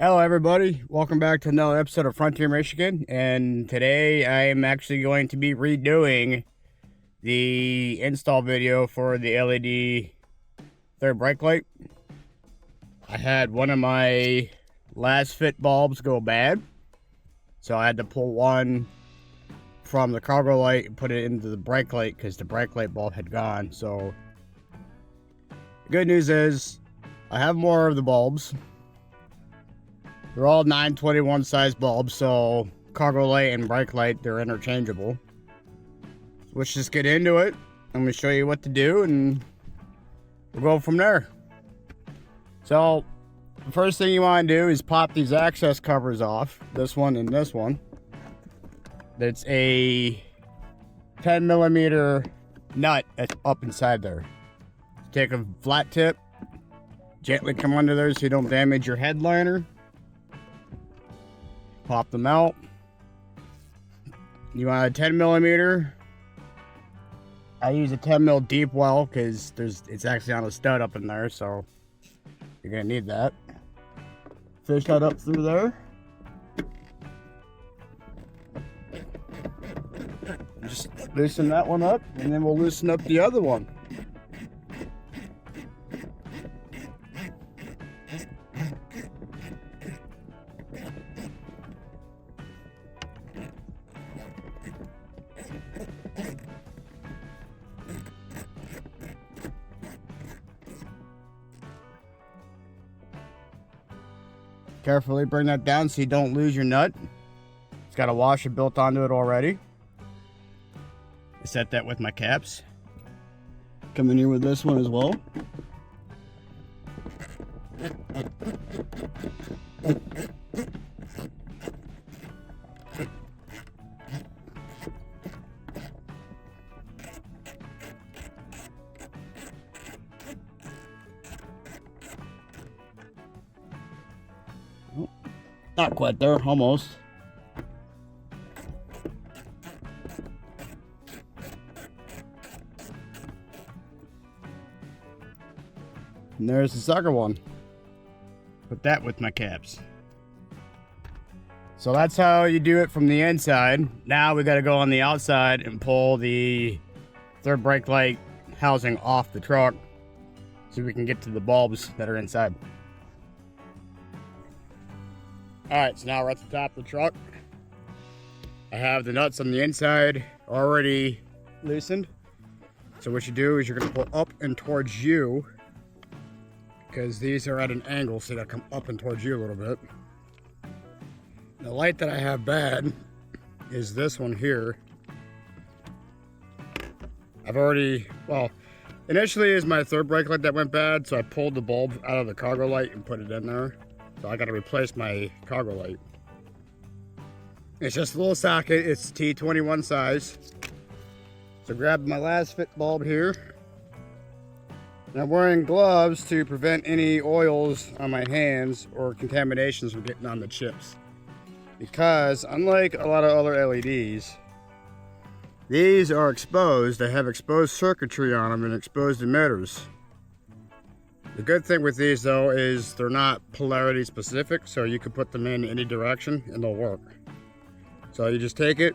Hello everybody, welcome back to another episode of Frontier Michigan, and today I am actually going to be redoing the install video for the LED third brake light. I had one of my LasFit bulbs go bad, so I had to pull one from the cargo light and put it into the brake light because the brake light bulb had gone. So the good news is I have more of the bulbs. They're all 921 size bulbs, so cargo light and brake light, they're interchangeable. So let's just get into it. I'm going to show you what to do and we'll go from there. So the first thing you want to do is pop these access covers off, this one and this one. That's a 10 millimeter nut that's up inside there. Take a flat tip, gently come under there so you don't damage your headliner. Pop them out. You want a 10 millimeter. I use a 10 mil deep well because it's actually on a stud up in there, so you're gonna need that. Fish that up through there. Just loosen that one up, and then we'll loosen up the other one. Carefully bring that down so you don't lose your nut. It's got a washer built onto it already. I set that with my caps. Coming in with this one as well. Not quite there, almost. And there's the sucker one. Put that with my caps. So that's how you do it from the inside. Now we got to go on the outside and pull the third brake light housing off the truck so we can get to the bulbs that are inside. Alright, so now we're at the top of the truck. I have the nuts on the inside already loosened. So what you do is you're going to pull up and towards you, because these are at an angle, so they come up and towards you a little bit. The light that I have bad is this one here. I've already, well, initially is my third brake light that went bad, so I pulled the bulb out of the cargo light and put it in there. So I got to replace my cargo light. It's just a little socket. It's T21 size. So grab my LasFit bulb here. And I'm wearing gloves to prevent any oils on my hands or contaminations from getting on the chips. Because unlike a lot of other LEDs, these are exposed. They have exposed circuitry on them and exposed emitters. The good thing with these though is they're not polarity specific, so you can put them in any direction and they'll work. So you just take it,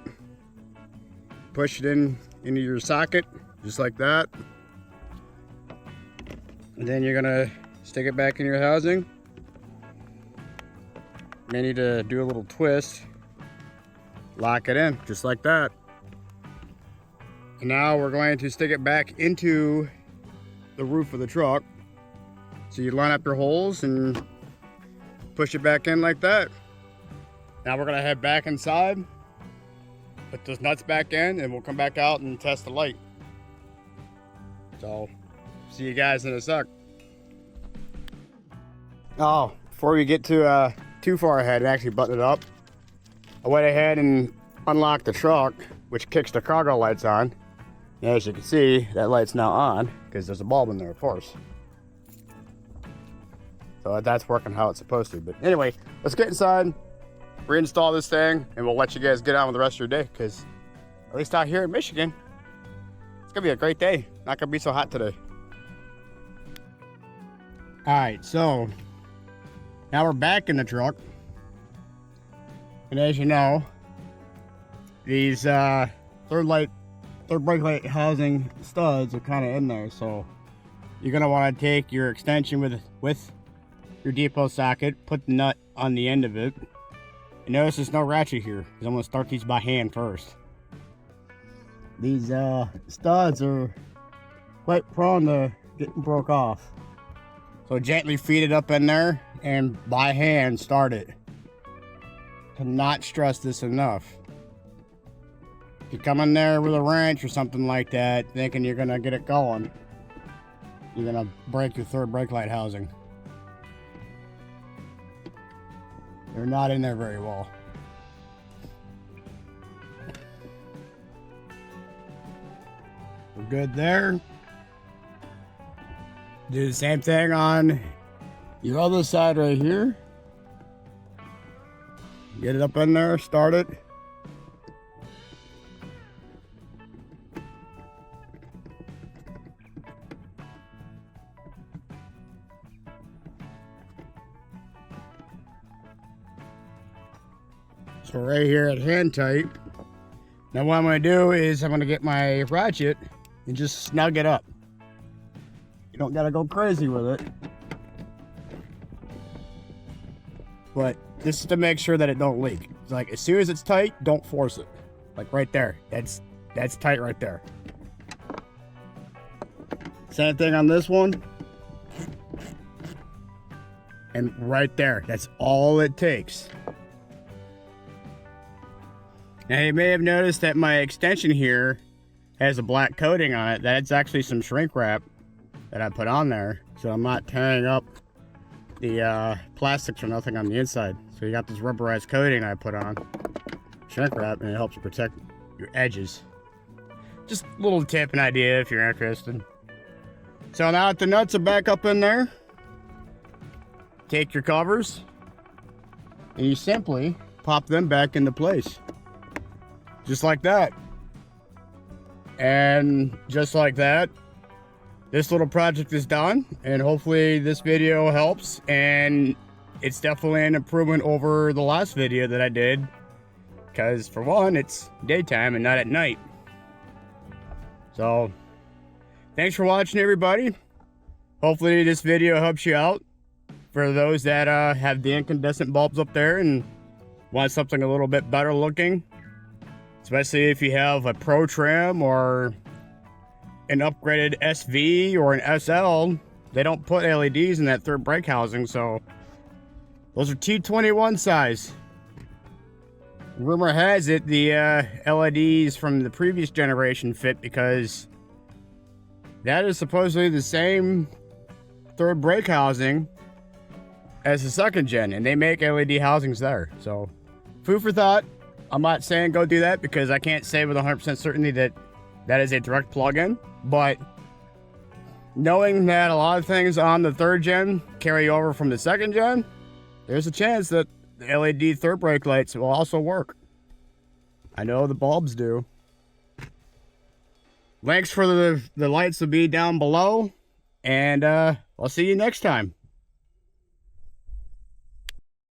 push it into your socket, just like that. And then you're gonna stick it back in your housing. You may need to do a little twist, lock it in, just like that. And now we're going to stick it back into the roof of the truck. So you line up your holes and push it back in like that. Now we're gonna head back inside, put those nuts back in, and we'll come back out and test the light. So, see you guys in a sec. Oh, before we get too far ahead and actually button it up, I went ahead and unlocked the truck, which kicks the cargo lights on. And as you can see, that light's now on because there's a bulb in there, of course. So that's working how it's supposed to. But anyway, let's get inside, reinstall this thing, and we'll let you guys get on with the rest of your day, because at least out here in Michigan, it's gonna be a great day. Not gonna be so hot today. All right, so Now we're back in the truck. And as you know, these third brake light housing studs are kind of in there, so you're gonna want to take your extension with your depot socket, put the nut on the end of it. And notice there's no ratchet here, because I'm gonna start these by hand first. These studs are quite prone to getting broke off. So gently feed it up in there and by hand start it. Cannot stress this enough. If you come in there with a wrench or something like that, thinking you're gonna get it going, you're gonna break your third brake light housing. They're not in there very well. We're good there. Do the same thing on your other side right here. Get it up in there, start it. So right here at hand tight. Now what I'm going to do is I'm going to get my ratchet and just snug it up. You don't got to go crazy with it. But this is to make sure that it don't leak. It's like as soon as it's tight, don't force it. Like right there. That's tight right there. Same thing on this one. And right there. That's all it takes. Now you may have noticed that my extension here has a black coating on it. That's actually some shrink wrap that I put on there, so I'm not tearing up the plastics or nothing on the inside. So you got this rubberized coating I put on, shrink wrap, and it helps protect your edges. Just a little tip and idea if you're interested. So now that the nuts are back up in there, take your covers and you simply pop them back into place. Just like that. And just like that, this little project is done, and hopefully this video helps, and it's definitely an improvement over the last video that I did, because for one, it's daytime and not at night. So thanks for watching, everybody. Hopefully this video helps you out for those that have the incandescent bulbs up there and want something a little bit better looking. Especially if you have a Pro trim or an upgraded SV or an SL, they don't put LEDs in that third brake housing, so those are T21 size. Rumor has it the LEDs from the previous generation fit, because that is supposedly the same third brake housing as the second gen, and they make LED housings there. So food for thought. I'm not saying go do that, because I can't say with 100% certainty that that is a direct plug-in, but knowing that a lot of things on the third gen carry over from the second gen, there's a chance that the LED third brake lights will also work. I know the bulbs do. Links for the lights will be down below, and I'll see you next time.